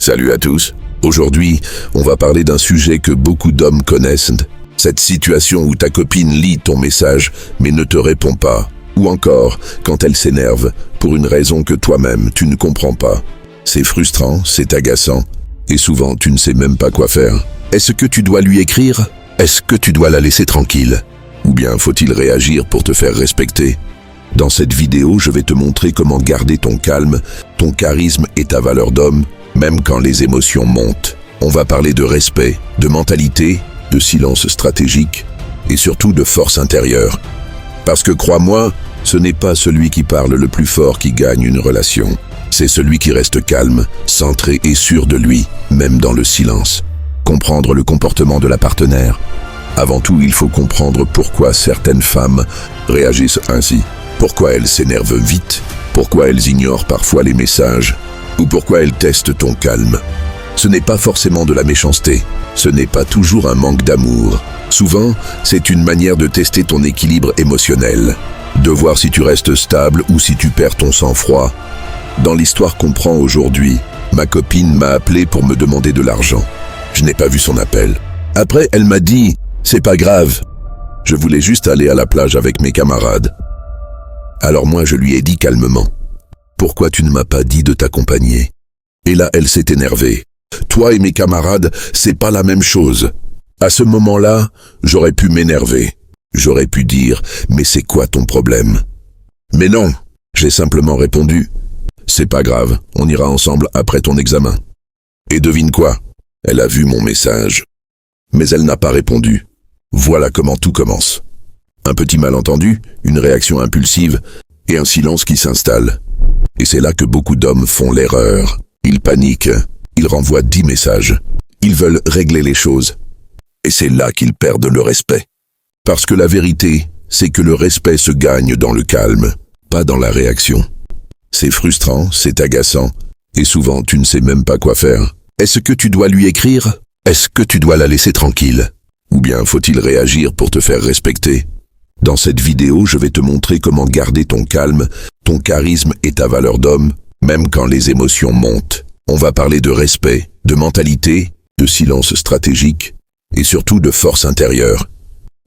Salut à tous. Aujourd'hui, on va parler d'un sujet que beaucoup d'hommes connaissent. Cette situation où ta copine lit ton message mais ne te répond pas. Ou encore, quand elle s'énerve pour une raison que toi-même tu ne comprends pas. C'est frustrant, c'est agaçant. Et souvent, tu ne sais même pas quoi faire. Est-ce que tu dois lui écrire? Est-ce que tu dois la laisser tranquille? Ou bien faut-il réagir pour te faire respecter? Dans cette vidéo, je vais te montrer comment garder ton calme, ton charisme et ta valeur d'homme, même quand les émotions montent. On va parler de respect, de mentalité, de silence stratégique et surtout de force intérieure. Parce que crois-moi, ce n'est pas celui qui parle le plus fort qui gagne une relation. C'est celui qui reste calme, centré et sûr de lui, même dans le silence. Comprendre le comportement de la partenaire. Avant tout, il faut comprendre pourquoi certaines femmes réagissent ainsi. Pourquoi elles s'énervent vite, pourquoi elles ignorent parfois les messages, ou pourquoi elles testent ton calme. Ce n'est pas forcément de la méchanceté, ce n'est pas toujours un manque d'amour. Souvent, c'est une manière de tester ton équilibre émotionnel, de voir si tu restes stable ou si tu perds ton sang-froid. Dans l'histoire qu'on prend aujourd'hui, ma copine m'a appelé pour me demander de l'argent. Je n'ai pas vu son appel. Après, elle m'a dit « C'est pas grave, je voulais juste aller à la plage avec mes camarades. » Alors moi, je lui ai dit calmement « Pourquoi tu ne m'as pas dit de t'accompagner ?» Et là, elle s'est énervée. « Toi et mes camarades, c'est pas la même chose. » À ce moment-là, j'aurais pu m'énerver. J'aurais pu dire « Mais c'est quoi ton problème ?» Mais non, j'ai simplement répondu « C'est pas grave, on ira ensemble après ton examen. » Et devine quoi? Elle a vu mon message. Mais elle n'a pas répondu. Voilà comment tout commence. Un petit malentendu, une réaction impulsive et un silence qui s'installe. Et c'est là que beaucoup d'hommes font l'erreur. Ils paniquent, ils renvoient 10 messages. Ils veulent régler les choses. Et c'est là qu'ils perdent le respect. Parce que la vérité, c'est que le respect se gagne dans le calme, pas dans la réaction. C'est frustrant, c'est agaçant, et souvent tu ne sais même pas quoi faire. Est-ce que tu dois lui écrire? Est-ce que tu dois la laisser tranquille? Ou bien faut-il réagir pour te faire respecter? Dans cette vidéo, je vais te montrer comment garder ton calme, ton charisme et ta valeur d'homme, même quand les émotions montent. On va parler de respect, de mentalité, de silence stratégique, et surtout de force intérieure.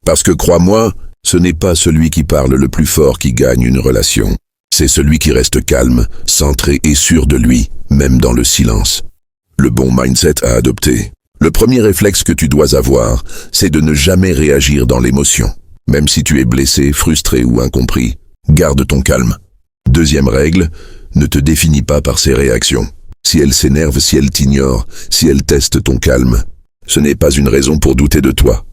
Parce que crois-moi, ce n'est pas celui qui parle le plus fort qui gagne une relation. C'est celui qui reste calme, centré et sûr de lui, même dans le silence. Le bon mindset à adopter. Le premier réflexe que tu dois avoir, c'est de ne jamais réagir dans l'émotion. Même si tu es blessé, frustré ou incompris, garde ton calme. Deuxième règle, ne te définis pas par ses réactions. Si elle s'énerve, si elle t'ignore, si elle teste ton calme, ce n'est pas une raison pour douter de toi.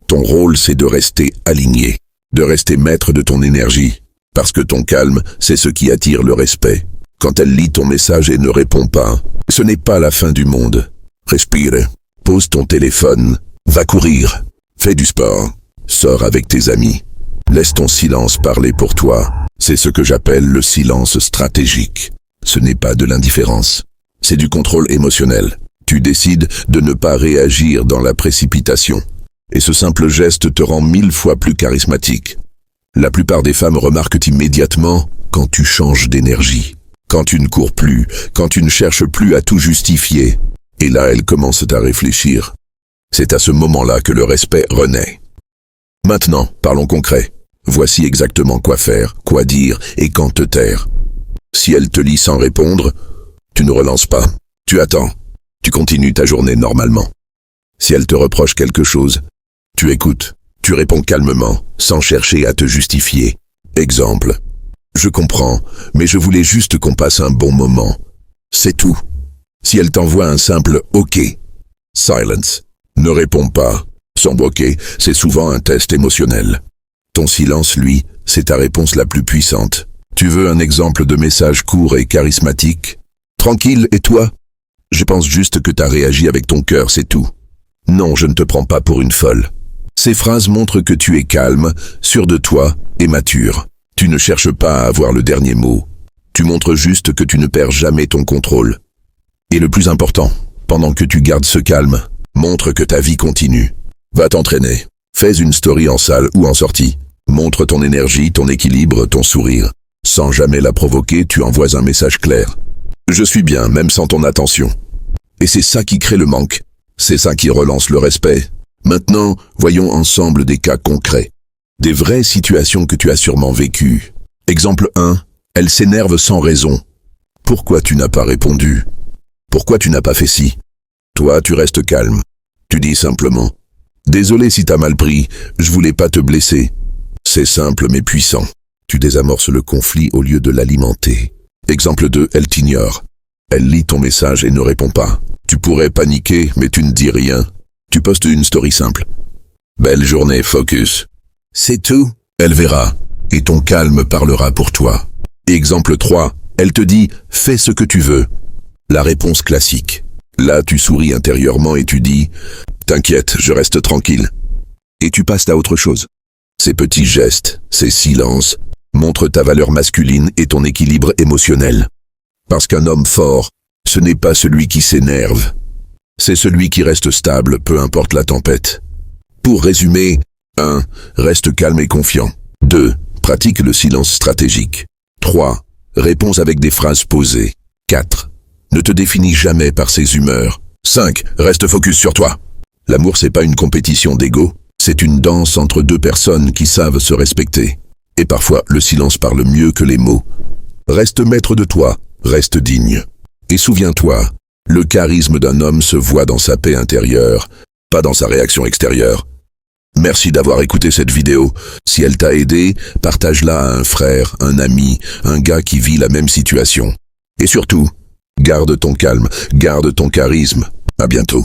Ton rôle, c'est de rester aligné, de rester maître de ton énergie, parce que ton calme, c'est ce qui attire le respect. Quand elle lit ton message et ne répond pas, ce n'est pas la fin du monde. Respire, pose ton téléphone, va courir, fais du sport, sors avec tes amis. Laisse ton silence parler pour toi. C'est ce que j'appelle le silence stratégique. Ce n'est pas de l'indifférence, c'est du contrôle émotionnel. Tu décides de ne pas réagir dans la précipitation. Et ce simple geste te rend 1000 fois plus charismatique. La plupart des femmes remarquent immédiatement quand tu changes d'énergie. Quand tu ne cours plus, quand tu ne cherches plus à tout justifier. Et là, elles commencent à réfléchir. C'est à ce moment-là que le respect renaît. Maintenant, parlons concret. Voici exactement quoi faire, quoi dire et quand te taire. Si elle te lit sans répondre, tu ne relances pas. Tu attends. Tu continues ta journée normalement. Si elle te reproche quelque chose, tu écoutes. Tu réponds calmement, sans chercher à te justifier. Exemple. Je comprends, mais je voulais juste qu'on passe un bon moment. C'est tout. Si elle t'envoie un simple « OK », silence, ne réponds pas. Son « OK », c'est souvent un test émotionnel. Ton silence, lui, c'est ta réponse la plus puissante. Tu veux un exemple de message court et charismatique? Tranquille, et toi? Je pense juste que t'as réagi avec ton cœur, c'est tout. Non, je ne te prends pas pour une folle. Ces phrases montrent que tu es calme, sûr de toi et mature. Tu ne cherches pas à avoir le dernier mot. Tu montres juste que tu ne perds jamais ton contrôle. Et le plus important, pendant que tu gardes ce calme, montre que ta vie continue. Va t'entraîner. Fais une story en salle ou en sortie. Montre ton énergie, ton équilibre, ton sourire. Sans jamais la provoquer, tu envoies un message clair. Je suis bien, même sans ton attention. Et c'est ça qui crée le manque. C'est ça qui relance le respect. Maintenant, voyons ensemble des cas concrets. Des vraies situations que tu as sûrement vécues. Exemple 1. Elle s'énerve sans raison. Pourquoi tu n'as pas répondu? Pourquoi tu n'as pas fait ci? Toi, tu restes calme. Tu dis simplement « Désolé si t'as mal pris, je voulais pas te blesser ». C'est simple mais puissant. Tu désamorces le conflit au lieu de l'alimenter. Exemple 2. Elle t'ignore. Elle lit ton message et ne répond pas. Tu pourrais paniquer, mais tu ne dis rien. Tu postes une story simple. Belle journée, focus. C'est tout. Elle verra, et ton calme parlera pour toi. Exemple 3. Elle te dit « Fais ce que tu veux ». La réponse classique. Là, tu souris intérieurement et tu dis « T'inquiète, je reste tranquille ». Et tu passes à autre chose. Ces petits gestes, ces silences, montrent ta valeur masculine et ton équilibre émotionnel. Parce qu'un homme fort, ce n'est pas celui qui s'énerve. C'est celui qui reste stable, peu importe la tempête. Pour résumer, 1. Reste calme et confiant. 2. Pratique le silence stratégique. 3. Réponds avec des phrases posées. 4. Ne te définis jamais par ses humeurs. 5. Reste focus sur toi. L'amour, c'est pas une compétition d'ego, c'est une danse entre deux personnes qui savent se respecter. Et parfois, le silence parle mieux que les mots. Reste maître de toi, reste digne. Et souviens-toi, le charisme d'un homme se voit dans sa paix intérieure, pas dans sa réaction extérieure. Merci d'avoir écouté cette vidéo. Si elle t'a aidé, partage-la à un frère, un ami, un gars qui vit la même situation. Et surtout, garde ton calme, garde ton charisme. À bientôt.